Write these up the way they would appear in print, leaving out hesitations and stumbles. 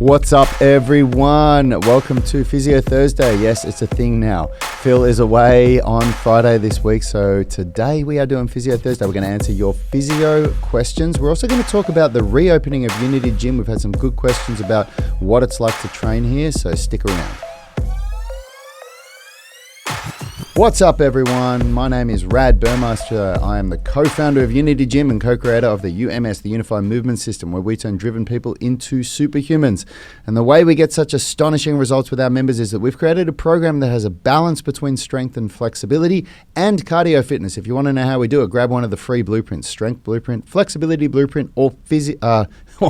What's up, everyone? Welcome to Physio Thursday. Yes, it's a thing now. Phil is away on Friday this week, so today we are doing Physio Thursday. We're going to answer your physio questions. We're also going to talk about the reopening of Unity Gym. We've had some good questions about what it's like to train here, so stick around. What's up, everyone? My name is Rad Burmeister. I am the co-founder of Unity Gym and co-creator of the UMS, the Unified Movement System, where we turn driven people into superhumans. And the way we get such astonishing results with our members is that we've created a program that has a balance between strength and flexibility and cardio fitness. If you want to know how we do it, grab one of the free blueprints: strength blueprint, flexibility blueprint, or physio blueprint. I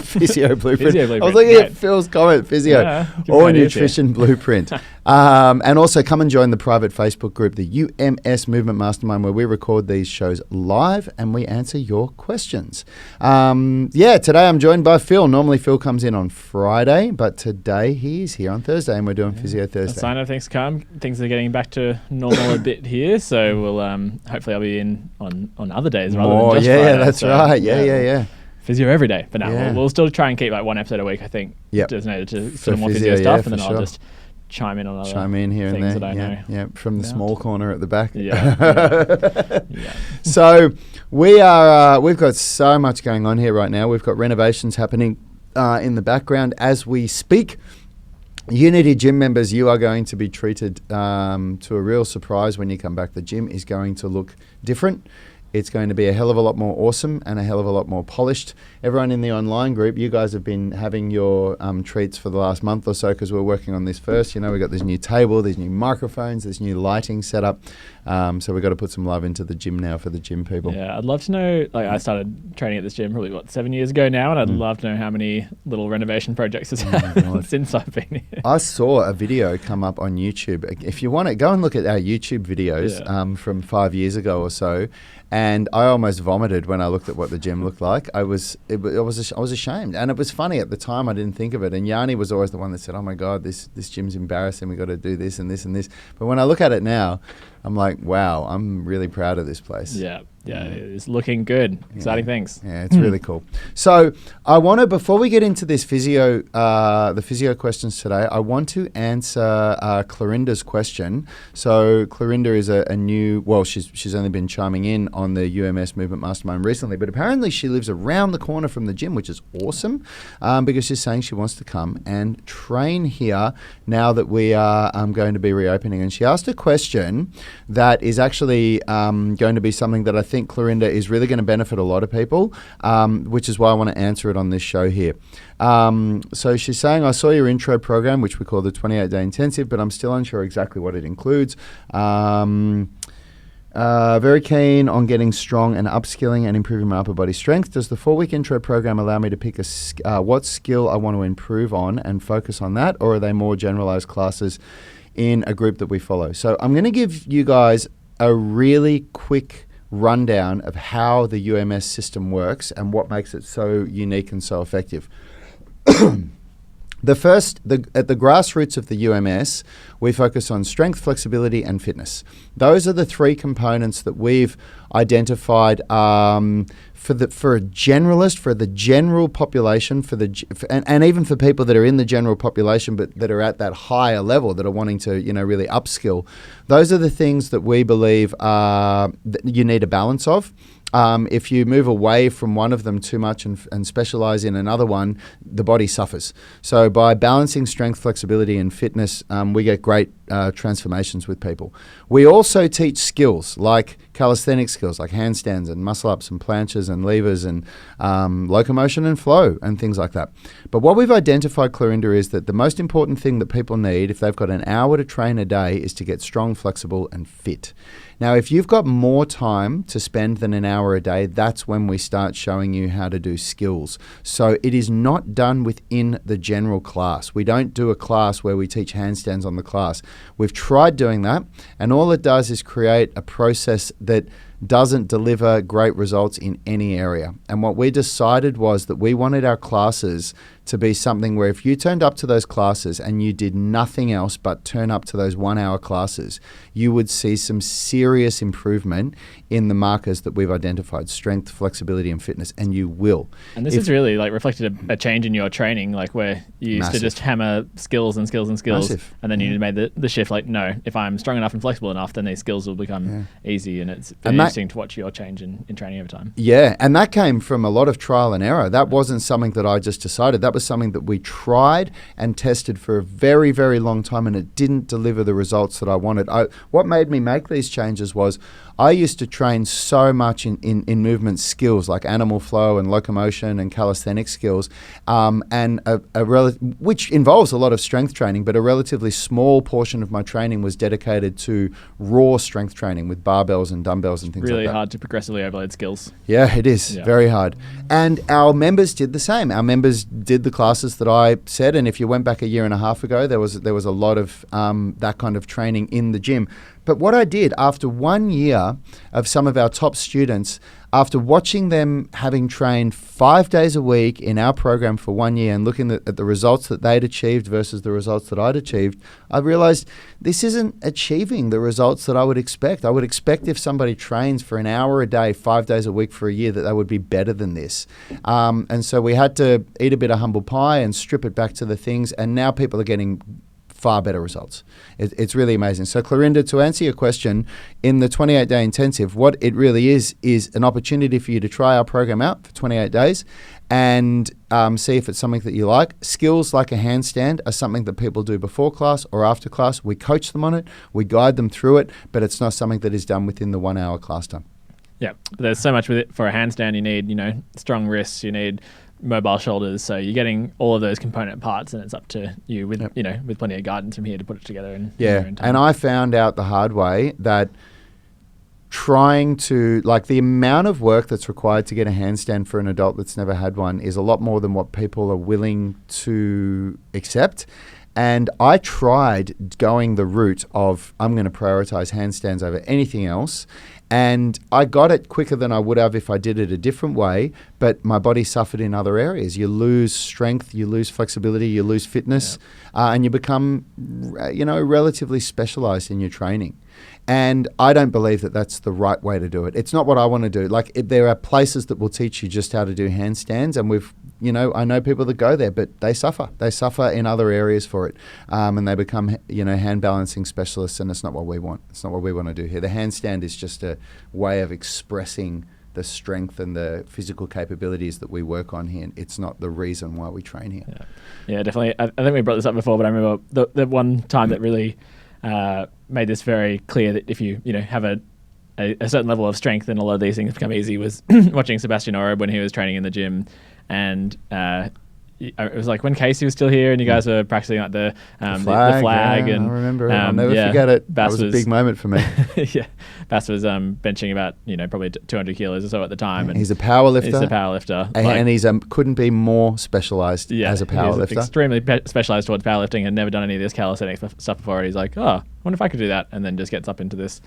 was looking at Phil's comment, physio, or nutrition blueprint. And also come and join the private Facebook group, the UMS Movement Mastermind, where we record these shows live and we answer your questions. Today I'm joined by Phil. Normally Phil comes in on Friday, but today he's here on Thursday and we're doing Physio Thursday. A sign of things to come. Things are getting back to normal a bit here, so we'll hopefully I'll be in on other days rather than just Friday. That's right. Yeah. Physio every day, but now we'll still try and keep like one episode a week, I think, designated to sort of more physio stuff, and then I'll just chime in on other here things and there. that I know. Yeah, from the small corner at the back. Yeah. So we've got so much going on here right now. We've got renovations happening in the background as we speak. Unity Gym members, you are going to be treated to a real surprise when you come back. The gym is going to look different. It's going to be a hell of a lot more awesome and a hell of a lot more polished. Everyone in the online group, you guys have been having your treats for the last month or so because we're working on this first. You know, we've got this new table, these new microphones, this new lighting set up. So we've got to put some love into the gym now for the gym people. Yeah, I'd love to know, like I started training at this gym probably, 7 years ago now, and I'd love to know how many little renovation projects it's had since I've been here. I saw a video come up on YouTube. If you want to, go and look at our YouTube videos from 5 years ago or so. And I almost vomited when I looked at what the gym looked like. I was ashamed, and it was funny at the time. I didn't think of it. And Yanni was always the one that said, "Oh my God, this gym's embarrassing. We got to do this and this and this." But when I look at it now, I'm like, wow, I'm really proud of this place. Yeah, it's looking good. Exciting things. Yeah, it's really cool. So I want to, before we get into this physio, the physio questions today, I want to answer Clarinda's question. So Clarinda is a new, she's only been chiming in on the UMS Movement Mastermind recently, but apparently she lives around the corner from the gym, which is awesome, because she's saying she wants to come and train here now that we are going to be reopening. And she asked a question that is actually going to be something that I think Clarinda is really going to benefit a lot of people, which is why I want to answer it on this show here. So she's saying, I saw your intro program, which we call the 28-day intensive, but I'm still unsure exactly what it includes. Very keen on getting strong and upskilling and improving my upper body strength. Does the 4-week intro program allow me to pick what skill I want to improve on and focus on that, or are they more generalized classes in a group that we follow? So I'm going to give you guys a really quick rundown of how the UMS system works and what makes it so unique and so effective. At the grassroots of the UMS, we focus on strength, flexibility, and fitness. Those are the three components that we've identified for a generalist, for the general population, and even for people that are in the general population but that are at that higher level that are wanting to, really upskill. Those are the things that we believe that you need a balance of. If you move away from one of them too much and specialize in another one, the body suffers. So by balancing strength, flexibility, and fitness, we get great transformations with people. We also teach skills like calisthenic skills, like handstands and muscle-ups and planches and levers and locomotion and flow and things like that. But what we've identified, Clarinda, is that the most important thing that people need if they've got an hour to train a day is to get strong, flexible, and fit. Now, if you've got more time to spend than an hour a day, that's when we start showing you how to do skills. So it is not done within the general class. We don't do a class where we teach handstands on the class. We've tried doing that, and all it does is create a process that doesn't deliver great results in any area. And what we decided was that we wanted our classes to be something where if you turned up to those classes and you did nothing else but turn up to those 1 hour classes, you would see some serious improvement in the markers that we've identified: strength, flexibility, and fitness. And you will. And this is really like reflected a change in your training, like where you used to just hammer skills and skills and skills. Massive. And then you made the shift, like, no, if I'm strong enough and flexible enough, then these skills will become easy. And it's been interesting to watch your change in training over time. Yeah, and that came from a lot of trial and error. That wasn't something that I just decided. That was something that we tried and tested for a very, very long time, and it didn't deliver the results that I wanted. What made me make these changes was I used to train so much in movement skills like animal flow and locomotion and calisthenic skills, and which involves a lot of strength training, but a relatively small portion of my training was dedicated to raw strength training with barbells and dumbbells and things like that. Really hard to progressively overload skills. Yeah, it is. Very hard. And our members did the same. Our members did the classes that I said, and if you went back a year and a half ago, there was a lot of that kind of training in the gym. But what I did after 1 year of some of our top students, after watching them having trained 5 days a week in our program for 1 year and looking at the results that they'd achieved versus the results that I'd achieved, I realized this isn't achieving the results that I would expect. I would expect if somebody trains for an hour a day, 5 days a week for a year, that they would be better than this. And so we had to eat a bit of humble pie and strip it back to the things, and now people are getting far better results. It's really amazing. So Clorinda, to answer your question, in the 28-day intensive, what it really is an opportunity for you to try our program out for 28 days and see if it's something that you like. Skills like a handstand are something that people do before class or after class. We coach them on it, we guide them through it, but it's not something that is done within the 1 hour class time. Yeah, there's so much with it. For a handstand, you need, strong wrists, you need mobile shoulders, so you're getting all of those component parts, and it's up to you with with plenty of guidance from here to put it together. And I found out the hard way that trying to, like, the amount of work that's required to get a handstand for an adult that's never had one is a lot more than what people are willing to accept. And I tried going the route of, I'm going to prioritize handstands over anything else. And I got it quicker than I would have if I did it a different way, but my body suffered in other areas. You lose strength, you lose flexibility, you lose fitness, and you become, relatively specialized in your training. And I don't believe that that's the right way to do it. It's not what I want to do. Like, if there are places that will teach you just how to do handstands, and I know people that go there, but they suffer. They suffer in other areas for it, and they become, hand balancing specialists, and it's not what we want. It's not what we want to do here. The handstand is just a way of expressing the strength and the physical capabilities that we work on here. It's not the reason why we train here. Yeah, definitely. I think we brought this up before, but I remember the one time that really made this very clear that if you have a certain level of strength, then a lot of these things become easy, was watching Sebastian Oreb when he was training in the gym. And it was like when Casey was still here and you guys were practicing like the flag. Yeah, and I remember it. I'll never forget it. That was a big moment for me. Yeah, Bass was benching about probably 200 kilos or so at the time. And he's a power lifter. He's a power lifter, and he's couldn't be more specialized as a power lifter. Extremely specialized towards powerlifting. Had never done any of this calisthenics stuff before. He's like, I wonder if I could do that, and then just gets up into this,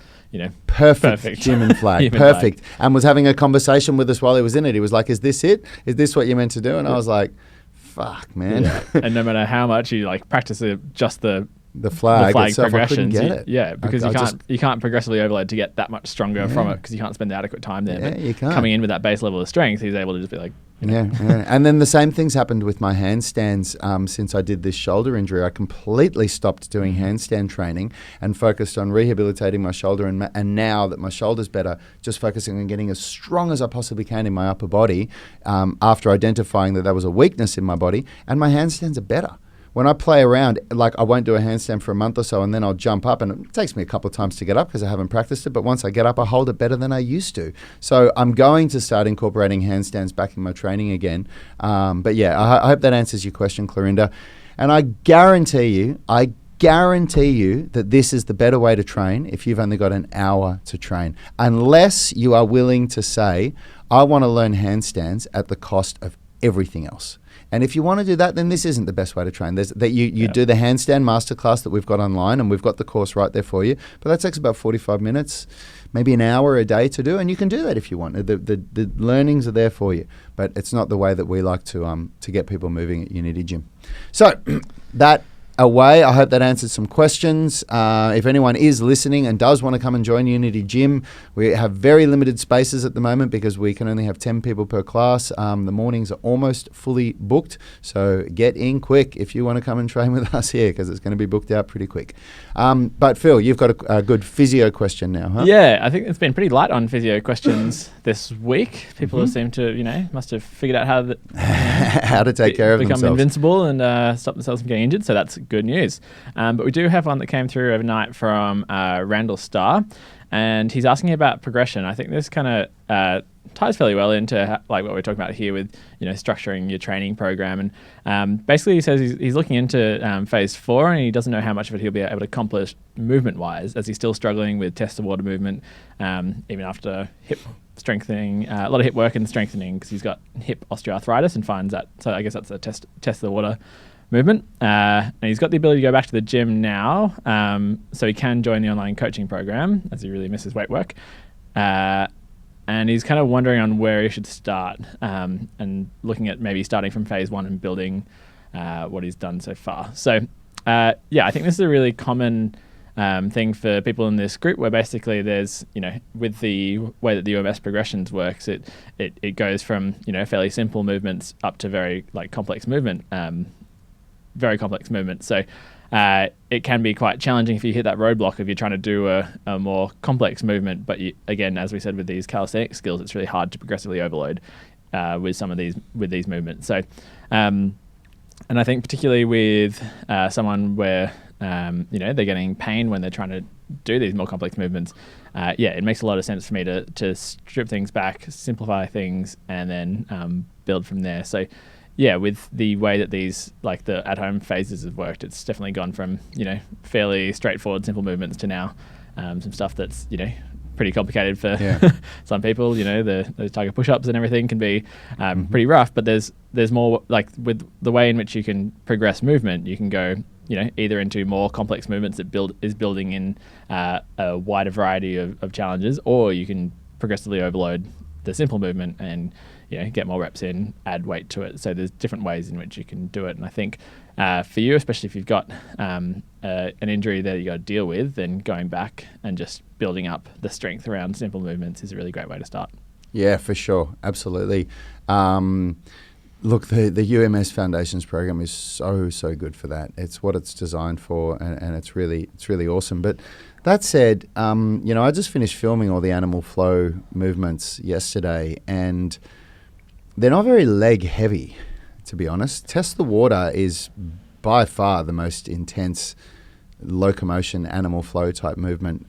perfect gym and flag, perfect, and was having a conversation with us while he was in it. He was like, "Is this it? Is this what you're meant to do?" And I was like, "Fuck, man!" Yeah. And no matter how much you practice just the flag itself, progressions, I couldn't get it. Because you can't progressively overload to get that much stronger from it, because you can't spend the adequate time there. Yeah, but you can't. Coming in with that base level of strength, he's able to just be like. Yeah. And then the same things happened with my handstands. Since I did this shoulder injury, I completely stopped doing handstand training and focused on rehabilitating my shoulder. And now that my shoulder's better, just focusing on getting as strong as I possibly can in my upper body, after identifying that was a weakness in my body, and my handstands are better. When I play around, like, I won't do a handstand for a month or so, and then I'll jump up, and it takes me a couple of times to get up because I haven't practiced it. But once I get up, I hold it better than I used to. So I'm going to start incorporating handstands back in my training again. But yeah, I hope that answers your question, Clorinda. And I guarantee you that this is the better way to train if you've only got an hour to train, unless you are willing to say, I want to learn handstands at the cost of everything else. And if you want to do that, then this isn't the best way to train. You do the handstand masterclass that we've got online, and we've got the course right there for you. But that takes about 45 minutes, maybe an hour a day to do, and you can do that if you want. The learnings are there for you, but it's not the way that we like to get people moving at Unity Gym. So that away, I hope that answered some questions. If anyone is listening and does want to come and join Unity Gym, we have very limited spaces at the moment because we can only have 10 people per class. The mornings are almost fully booked, so get in quick if you want to come and train with us here, because it's going to be booked out pretty quick. But Phil, you've got a good physio question now, huh? Yeah, I think it's been pretty light on physio questions this week. People seem to, must have figured out how how to take care of themselves. Become invincible and stop themselves from getting injured, so that's good news. But we do have one that came through overnight from Randall Starr, and he's asking about progression. I think this kind of ties fairly well into like what we're talking about here with structuring your training program. And basically he says he's looking into phase 4, and he doesn't know how much of it he'll be able to accomplish movement-wise, as he's still struggling with test the water movement, even after hip strengthening, a lot of hip work and strengthening, because he's got hip osteoarthritis and finds that. So I guess that's a test the water movement. And he's got the ability to go back to the gym now, so he can join the online coaching program as he really misses weight work. And he's kind of wondering on where he should start, and looking at maybe starting from phase 1 and building what he's done so far. So I think this is a really common thing for people in this group, where basically there's, with the way that the UMS progressions works, it goes from, fairly simple movements up to very complex movement, very complex movement. So it can be quite challenging if you hit that roadblock if you're trying to do a more complex movement. But again, as we said with these calisthenic skills, it's really hard to progressively overload with some of these movements. So, and I think particularly with someone where they're getting pain when they're trying to do these more complex movements, it makes a lot of sense for me to strip things back, simplify things, and then build from there. So with the way that these, the at-home phases have worked, it's definitely gone from, fairly straightforward, simple movements to now some stuff that's, pretty complicated for some people. The tiger push-ups and everything can be pretty rough, but there's more, with the way in which you can progress movement, you can go, either into more complex movements that is building in a wider variety of challenges, or you can progressively overload the simple movement and get more reps in, add weight to it. So there's different ways in which you can do it. And I think for you, especially if you've got an injury that you got to deal with, then going back and just building up the strength around simple movements is a really great way to start. Yeah, for sure. Absolutely. Look, the UMS Foundations program is so good for that. It's what it's designed for, and it's really awesome. But that said, I just finished filming all the animal flow movements yesterday, and they're not very leg heavy, to be honest. Test the Water is by far the most intense locomotion animal flow type movement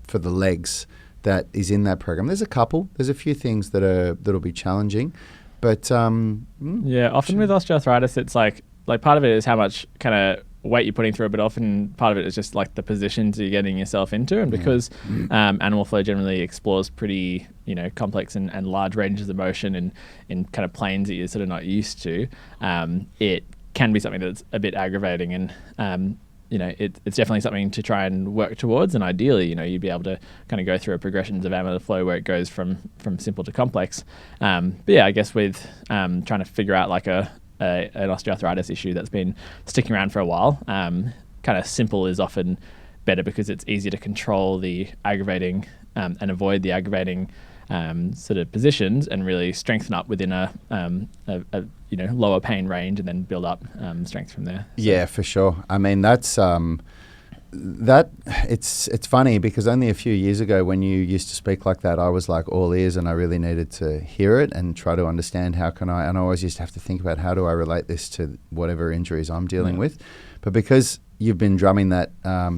for the legs that is in that program. There's a few things that'll be challenging, but often with osteoarthritis, it's like part of it is how much kind of weight you're putting through it, but often part of it is just the positions you're getting yourself into. And because animal flow generally explores pretty complex and large ranges of motion and in kind of planes that you're sort of not used to, it can be something that's a bit aggravating. And it's definitely something to try and work towards. And ideally, you'd be able to kind of go through a progressions of animal flow where it goes from simple to complex. I guess with trying to figure out an osteoarthritis issue that's been sticking around for a while, kind of simple is often better because it's easier to control the aggravating and avoid the aggravating sort of positions, and really strengthen up within a lower pain range, and then build up strength from there. So. Yeah, for sure. I mean, that's it's funny because only a few years ago when you used to speak like that, I was all ears, and I really needed to hear it and try to understand and I always used to have to think about how do I relate this to whatever injuries I'm dealing with. But because you've been drumming that,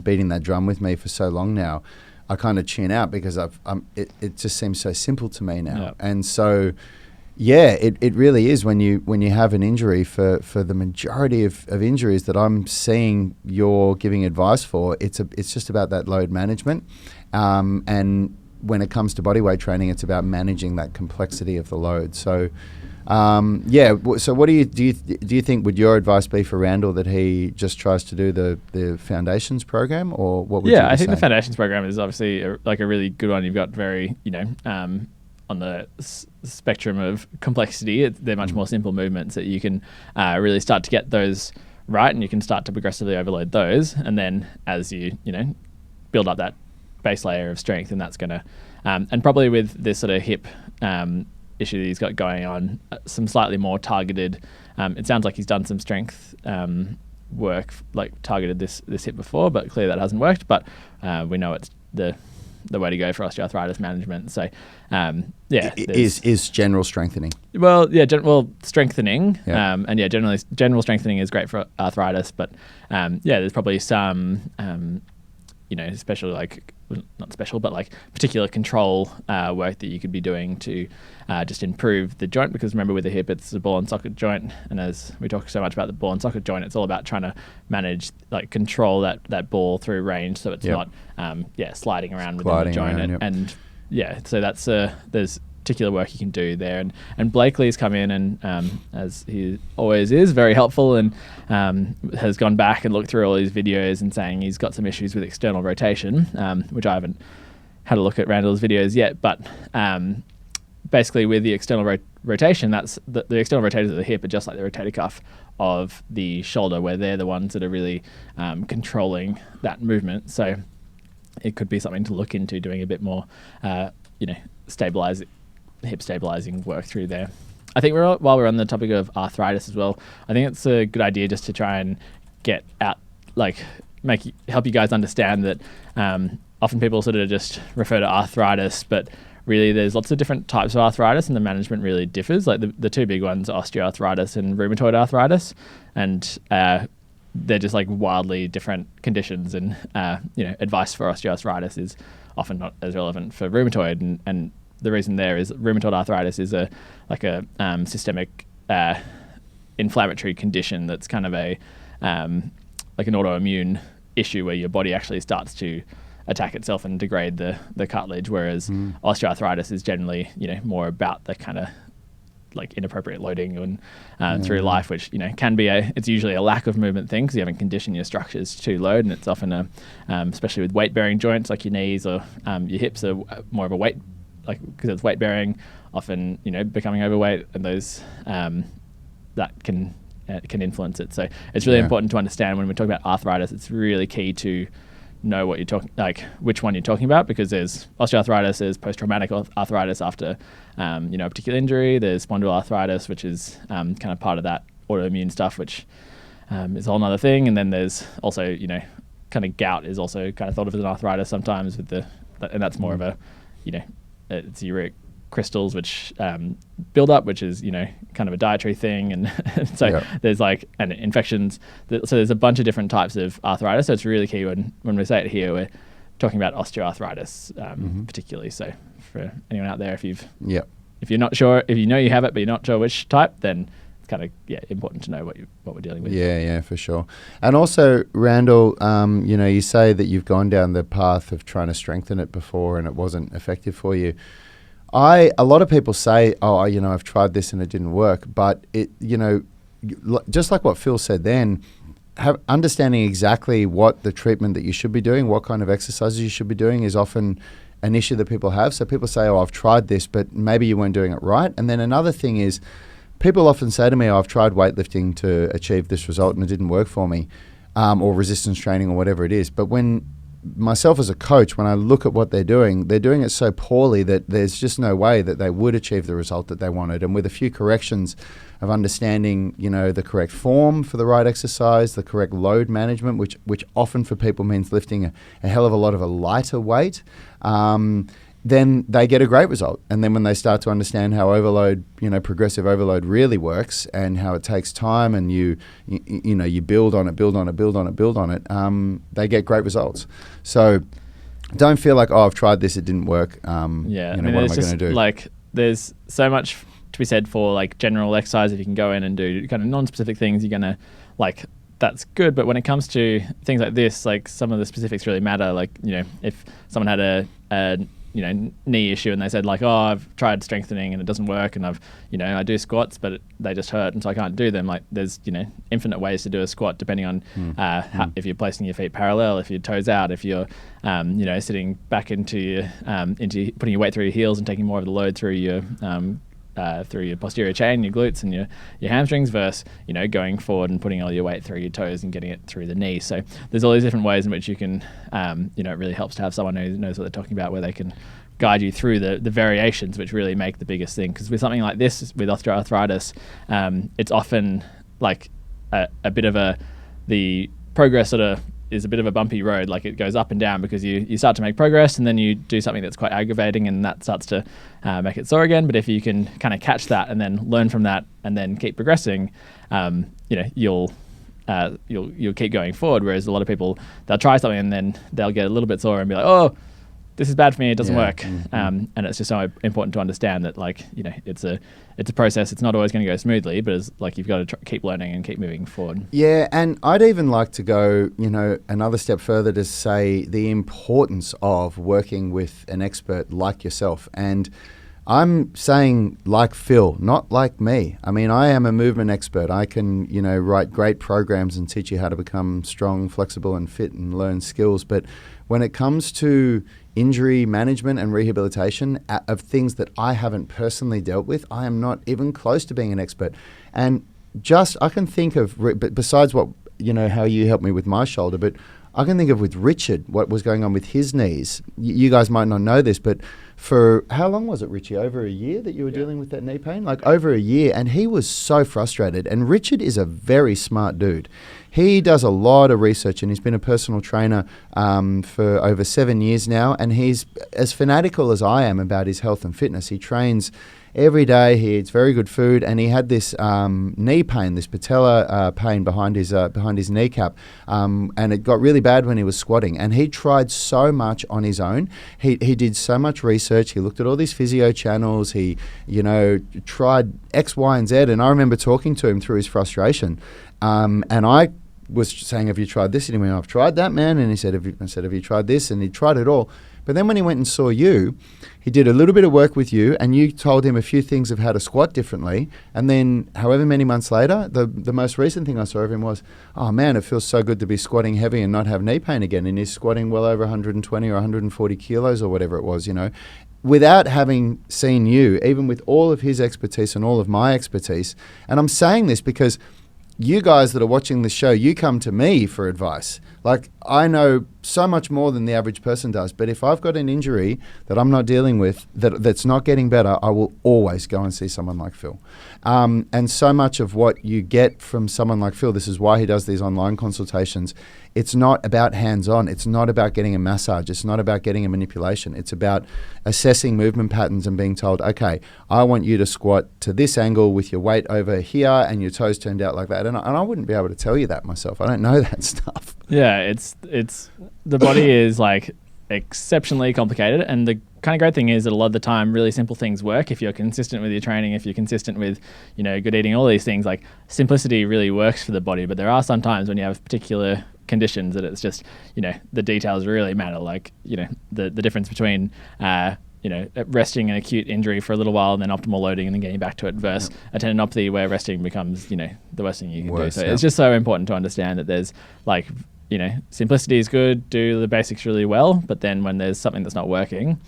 beating that drum with me for so long now, I kind of tune out because it just seems so simple to me now. And so, it really is when you have an injury, for the majority of injuries that I'm seeing you're giving advice for, it's just about that load management. And when it comes to bodyweight training, it's about managing that complexity of the load. So So what do you think would your advice be for Randall, that he just tries to do the foundations program, or what would you I think say? the foundations program is obviously a really good one. You've got very, on the spectrum of complexity, they're much more simple movements that you can really start to get those right, and you can start to progressively overload those. And then as you build up that base layer of strength, and that's going to, and probably with this sort of hip issue that he's got going on, some slightly more targeted, it sounds like he's done some strength work, like targeted this hip before, but clearly that hasn't worked. But we know it's the way to go for osteoarthritis management. So is general strengthening. Strengthening. Yeah. Generally general strengthening is great for arthritis, but there's probably some especially not special, but like particular control work that you could be doing to just improve the joint, because remember, with the hip, it's a ball and socket joint, and as we talk so much about the ball and socket joint, it's all about trying to manage, control that ball through range, so it's not sliding around within the joint. So that's there's particular work you can do there, and Blakely's come in and as he always is, very helpful, and has gone back and looked through all these videos and saying he's got some issues with external rotation, which I haven't had a look at Randall's videos yet, but basically with the external rotation, that's the external rotators of the hip are just like the rotator cuff of the shoulder, where they're the ones that are really controlling that movement. So it could be something to look into, doing a bit more hip stabilizing work through there. I think while we're on the topic of arthritis as well, I think it's a good idea just to try and get out, help you guys understand that often people sort of just refer to arthritis, but really there's lots of different types of arthritis, and the management really differs. Like the two big ones are osteoarthritis and rheumatoid arthritis, and they're just like wildly different conditions, and advice for osteoarthritis is often not as relevant for rheumatoid, and the reason there is rheumatoid arthritis is a systemic inflammatory condition that's kind of an autoimmune issue, where your body actually starts to attack itself and degrade the cartilage, whereas osteoarthritis is generally more about the kind of inappropriate loading and through life, which can be it's usually a lack of movement thing, because you haven't conditioned your structures to load, and it's often especially with weight bearing joints like your knees or your hips are more of a weight, because it's weight bearing, often becoming overweight, and those that can influence it. So it's really important to understand when we talk about arthritis. It's really key to know what you're talking, which one you're talking about, because there's osteoarthritis, there's post-traumatic arthritis after a particular injury, there's spondyloarthritis, which is kind of part of that autoimmune stuff, which is a whole other thing, and then there's also kind of gout is also kind of thought of as an arthritis sometimes and that's more of a it's uric crystals which build up, which is kind of a dietary thing, and so there's and infections. So there's a bunch of different types of arthritis. So it's really key when we say it here, we're talking about osteoarthritis particularly. So for anyone out there, if you're not sure, if you know you have it but you're not sure which type, then it's kind of important to know what we're dealing with. Yeah, for sure. And also, Randall, you say that you've gone down the path of trying to strengthen it before and it wasn't effective for you. A lot of people say, I've tried this and it didn't work, but it, just like what Phil said then, understanding exactly what the treatment that you should be doing, what kind of exercises you should be doing, is often an issue that people have. So people say, I've tried this, but maybe you weren't doing it right. And then another thing is, people often say to me, I've tried weightlifting to achieve this result and it didn't work for me, or resistance training or whatever it is. But when myself as a coach, when I look at what they're doing it so poorly that there's just no way that they would achieve the result that they wanted. And with a few corrections of understanding, the correct form for the right exercise, the correct load management, which often for people means lifting a hell of a lot of a lighter weight, then they get a great result. And then when they start to understand how overload, progressive overload really works, and how it takes time, and you build on it, they get great results. So don't feel like, I've tried this, it didn't work. What am I going to do? There's so much to be said for general exercise. If you can go in and do kind of non-specific things, you're going to that's good. But when it comes to things like this, some of the specifics really matter. If someone had a knee issue, and they said like, oh, I've tried strengthening and it doesn't work, and I do squats, but they just hurt, and so I can't do them. Like there's infinite ways to do a squat depending on if you're placing your feet parallel, if your toes out, if you're sitting back into putting your weight through your heels and taking more of the load through your posterior chain, your glutes and your hamstrings, versus going forward and putting all your weight through your toes and getting it through the knee. So there's all these different ways in which you can it really helps to have someone who knows what they're talking about, where they can guide you through the variations which really make the biggest thing. Because with something like this, with osteoarthritis, it's often like a bit of the progress sort of is a bit of a bumpy road. Like it goes up and down because you start to make progress, and then you do something that's quite aggravating, and that starts to make it sore again. But if you can kind of catch that and then learn from that and then keep progressing, you'll keep going forward. Whereas a lot of people, they'll try something and then they'll get a little bit sore and be like, oh, this is bad for me, it doesn't work. And it's just so important to understand that it's a process. It's not always going to go smoothly, but it's like you've got to keep learning and keep moving forward. Yeah, and I'd even like to go, another step further to say the importance of working with an expert like yourself. And I'm saying like Phil, not like me. I mean, I am a movement expert. I can, write great programs and teach you how to become strong, flexible, and fit and learn skills. But when it comes to injury management and rehabilitation of things that I haven't personally dealt with, I am not even close to being an expert. And I can think of, besides what, how you helped me with my shoulder, but I can think of with Richard, what was going on with his knees. You guys might not know this, but for how long was it, Richie? Over a year that you were dealing with that knee pain? Like over a year. And he was so frustrated. And Richard is a very smart dude. He does a lot of research, and he's been a personal trainer for over 7 years now. And he's as fanatical as I am about his health and fitness. He trains every day. He eats very good food, and he had this knee pain, this patella pain behind his kneecap, and it got really bad when he was squatting. And he tried so much on his own. He did so much research. He looked at all these physio channels. He tried X, Y, and Z. And I remember talking to him through his frustration, and I was saying, "Have you tried this?" And he went, "I've tried that, man." And he said, "Have you tried this?" And he tried it all. But then when he went and saw you, he did a little bit of work with you, and you told him a few things of how to squat differently. And then however many months later, the most recent thing I saw of him was, oh man, it feels so good to be squatting heavy and not have knee pain again. And he's squatting well over 120 or 140 kilos or whatever it was, without having seen you, even with all of his expertise and all of my expertise. And I'm saying this because you guys that are watching this show, you come to me for advice. Like, I know so much more than the average person does, but if I've got an injury that I'm not dealing with, that's not getting better, I will always go and see someone like Phil. And so much of what you get from someone like Phil, this is why he does these online consultations, it's not about hands-on. It's not about getting a massage. It's not about getting a manipulation. It's about assessing movement patterns and being told, okay, I want you to squat to this angle with your weight over here and your toes turned out like that. And I wouldn't be able to tell you that myself. I don't know that stuff. Yeah, it's the body is like exceptionally complicated, and the kind of great thing is that a lot of the time really simple things work if you're consistent with your training, if you're consistent with good eating, all these things. Like simplicity really works for the body, but there are some times when you have particular conditions that it's just the details really matter, like the difference between resting an acute injury for a little while and then optimal loading and then getting back to it versus a tendinopathy where resting becomes the worst thing you can do. So it's just so important to understand that there's simplicity is good, do the basics really well, but then when there's something that's not working,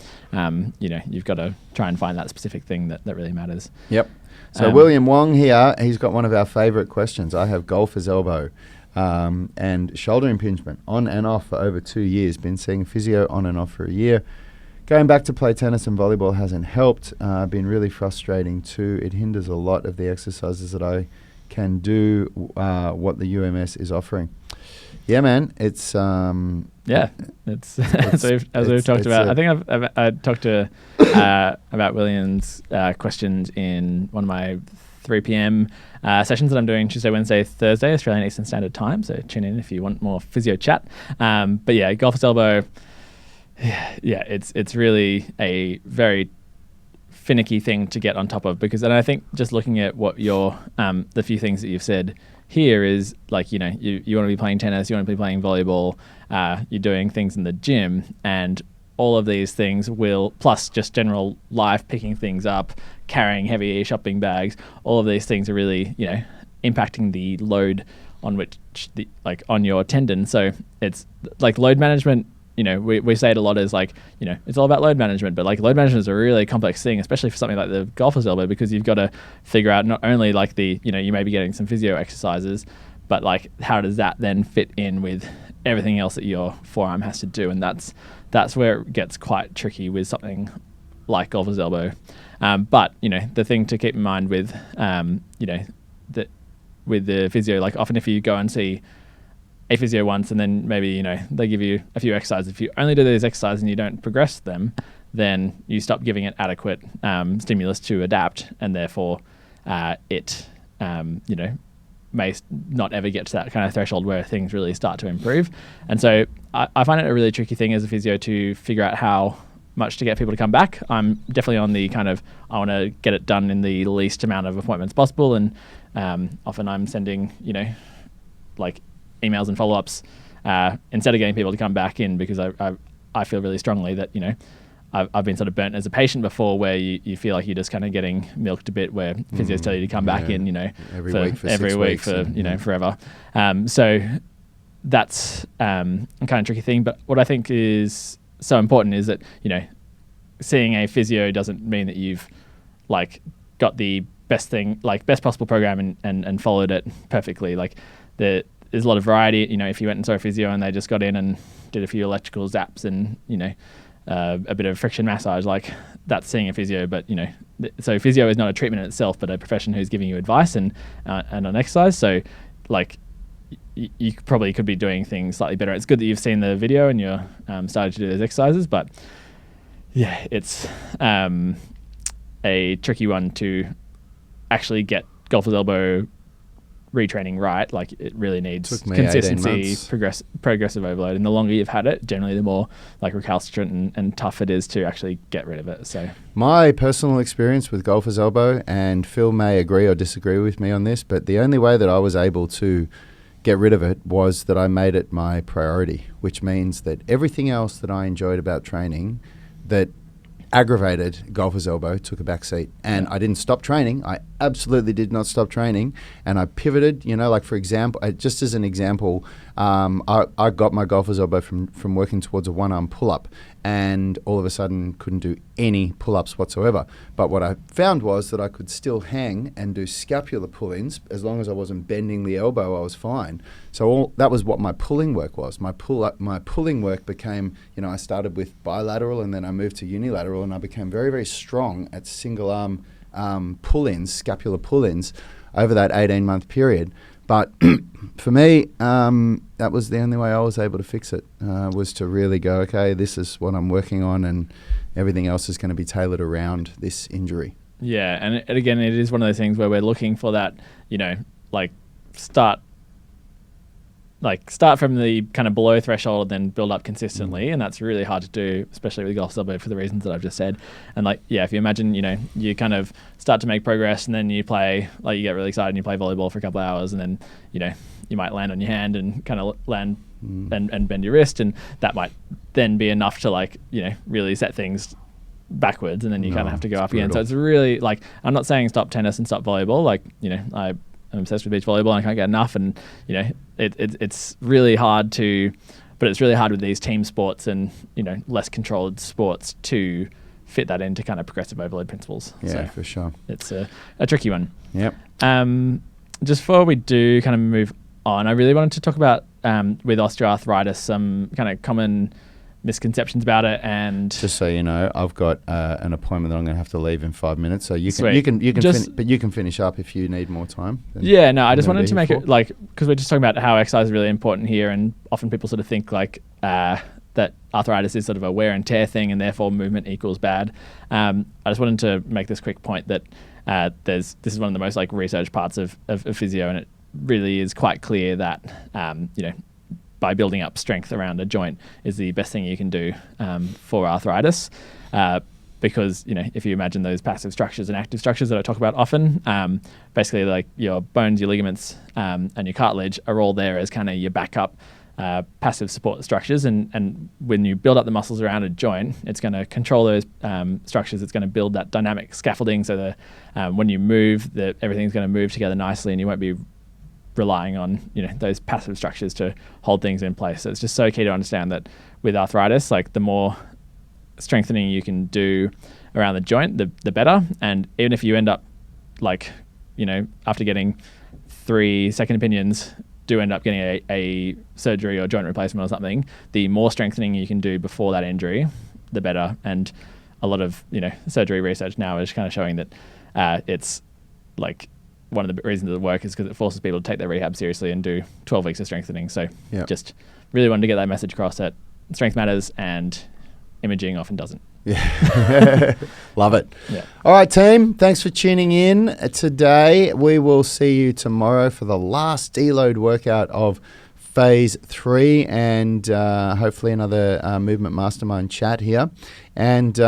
you've got to try and find that specific thing that really matters. Yep. So William Wong here, he's got one of our favourite questions. I have golfer's elbow and shoulder impingement on and off for over 2 years. Been seeing physio on and off for a year. Going back to play tennis and volleyball hasn't helped. Been really frustrating too. It hinders a lot of the exercises that I can do, what the UMS is offering. Yeah, man, it's it's as we've talked about. I think I've talked to about William's questions in one of my 3 p.m. Sessions that I'm doing Tuesday, Wednesday, Thursday, Australian Eastern Standard Time. So tune in if you want more physio chat. But yeah, golfer's elbow. Yeah, it's really a very finicky thing to get on top of, because, and I think just looking at what your the few things that you've said here is like, you want to be playing tennis, you want to be playing volleyball, you're doing things in the gym, and all of these things will, plus just general life, picking things up, carrying heavy shopping bags, all of these things are really, impacting the load on on your tendon. So it's like load management. We say it a lot as it's all about load management, but load management is a really complex thing, especially for something like the golfer's elbow, because you've got to figure out not only you may be getting some physio exercises, but how does that then fit in with everything else that your forearm has to do? And that's where it gets quite tricky with something like golfer's elbow. But the thing to keep in mind with with the physio, often if you go and see a physio once and then maybe they give you a few exercises, if you only do these exercises and you don't progress them, then you stop giving it adequate stimulus to adapt, and therefore it may not ever get to that kind of threshold where things really start to improve. And so I find it a really tricky thing as a physio to figure out how much to get people to come back. I'm definitely on the kind of, I want to get it done in the least amount of appointments possible, and often I'm sending emails and follow-ups instead of getting people to come back in, because I feel really strongly that I've been sort of burnt as a patient before, where you feel like you're just kind of getting milked a bit, where physios tell you to come back in every week for forever. So that's a kind of tricky thing. But what I think is so important is that seeing a physio doesn't mean that you've got the best possible program and followed it perfectly. There's a lot of variety. If you went and saw a physio and they just got in and did a few electrical zaps and a bit of friction massage, that's seeing a physio. But so physio is not a treatment in itself, but a profession who's giving you advice and on exercise. So you probably could be doing things slightly better. It's good that you've seen the video and you're starting to do those exercises, but yeah, it's a tricky one to actually get golfer's elbow retraining right. It really needs consistency, progressive overload, and the longer you've had it, generally the more recalcitrant and tough it is to actually get rid of it. So my personal experience with golfer's elbow, and Phil may agree or disagree with me on this, but the only way that I was able to get rid of it was that I made it my priority, which means that everything else that I enjoyed about training that aggravated golfer's elbow took a back seat. And I didn't stop training. I absolutely did not stop training. And I pivoted, for example, just as an example, I got my golfer's elbow from working towards a one-arm pull-up, and all of a sudden couldn't do any pull-ups whatsoever. But what I found was that I could still hang and do scapular pull-ins. As long as I wasn't bending the elbow, I was fine. So that was what my pulling work was. My pulling work became, I started with bilateral, and then I moved to unilateral, and I became very, very strong at single arm pull-ins, scapular pull-ins over that 18-month period. But for me, that was the only way I was able to fix it, was to really go, okay, this is what I'm working on, and everything else is going to be tailored around this injury. Yeah, and again, it is one of those things where we're looking for that, start from the kind of below threshold and then build up consistently, and that's really hard to do, especially with golf elbow, for the reasons that I've just said. And if you imagine, you kind of start to make progress, and then you play, you get really excited and you play volleyball for a couple of hours, and then you might land on your hand and kind of land and bend your wrist, and that might then be enough to really set things backwards, and then you kind of have to go up again. So it's really I'm not saying stop tennis and stop volleyball. I'm obsessed with beach volleyball and I can't get enough, and it's really hard but it's really hard with these team sports and less controlled sports to fit that into kind of progressive overload principles. Yeah, so for sure. It's a tricky one. Yep. Just before we do kind of move on, I really wanted to talk about with osteoarthritis some kind of common misconceptions about it. And just so you know, I've got an appointment that I'm going to have to leave in 5 minutes, so you Sweet. can but you can finish up if you need more time. Yeah, no, I just wanted to make it because we're just talking about how exercise is really important here, and often people sort of think that arthritis is sort of a wear and tear thing, and therefore movement equals bad. I just wanted to make this quick point that this is one of the most researched parts of physio, and it really is quite clear that by building up strength around a joint is the best thing you can do for arthritis. Because, if you imagine those passive structures and active structures that I talk about often, basically your bones, your ligaments, and your cartilage are all there as kind of your backup passive support structures, and when you build up the muscles around a joint, it's going to control those structures. It's going to build that dynamic scaffolding, so that when you move, that everything's going to move together nicely, and you won't be relying on those passive structures to hold things in place. So it's just so key to understand that with arthritis, like the more strengthening you can do around the joint, the better. And even if you end up after getting 3 second opinions, do end up getting a surgery or joint replacement or something, the more strengthening you can do before that injury, the better. And a lot of surgery research now is kind of showing that it's like one of the reasons it works is because it forces people to take their rehab seriously and do 12 weeks of strengthening. So just really wanted to get that message across that strength matters and imaging often doesn't. Yeah. Love it. Yeah. All right, team. Thanks for tuning in today. We will see you tomorrow for the last deload workout of phase 3 and hopefully another movement mastermind chat here. And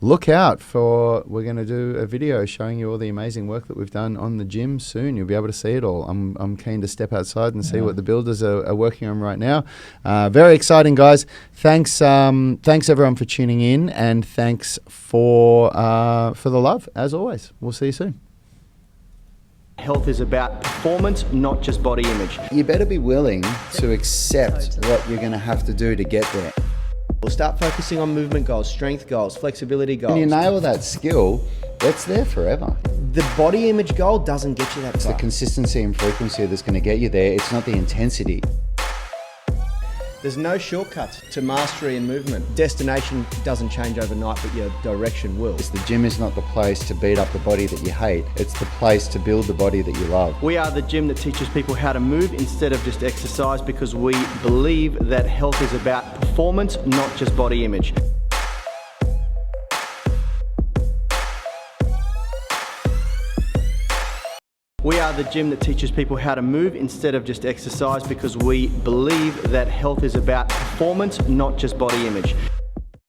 look out for, we're going to do a video showing you all the amazing work that we've done on the gym soon. You'll be able to see it all. I'm keen to step outside and see what the builders are working on right now. Very exciting, guys. Thanks everyone for tuning in, and thanks for the love, as always. We'll see you soon. Health is about performance, not just body image. You better be willing to accept what you're going to have to do to get there. We'll start focusing on movement goals, strength goals, flexibility goals. When you nail that skill, it's there forever. The body image goal doesn't get you that It's far. the consistency and frequency that's going to get you there. It's not the intensity. There's no shortcuts to mastery and movement. Destination doesn't change overnight, but your direction will. The gym is not the place to beat up the body that you hate. It's the place to build the body that you love. We are the gym that teaches people how to move instead of just exercise, because we believe that health is about performance, not just body image. We are the gym that teaches people how to move instead of just exercise, because we believe that health is about performance, not just body image.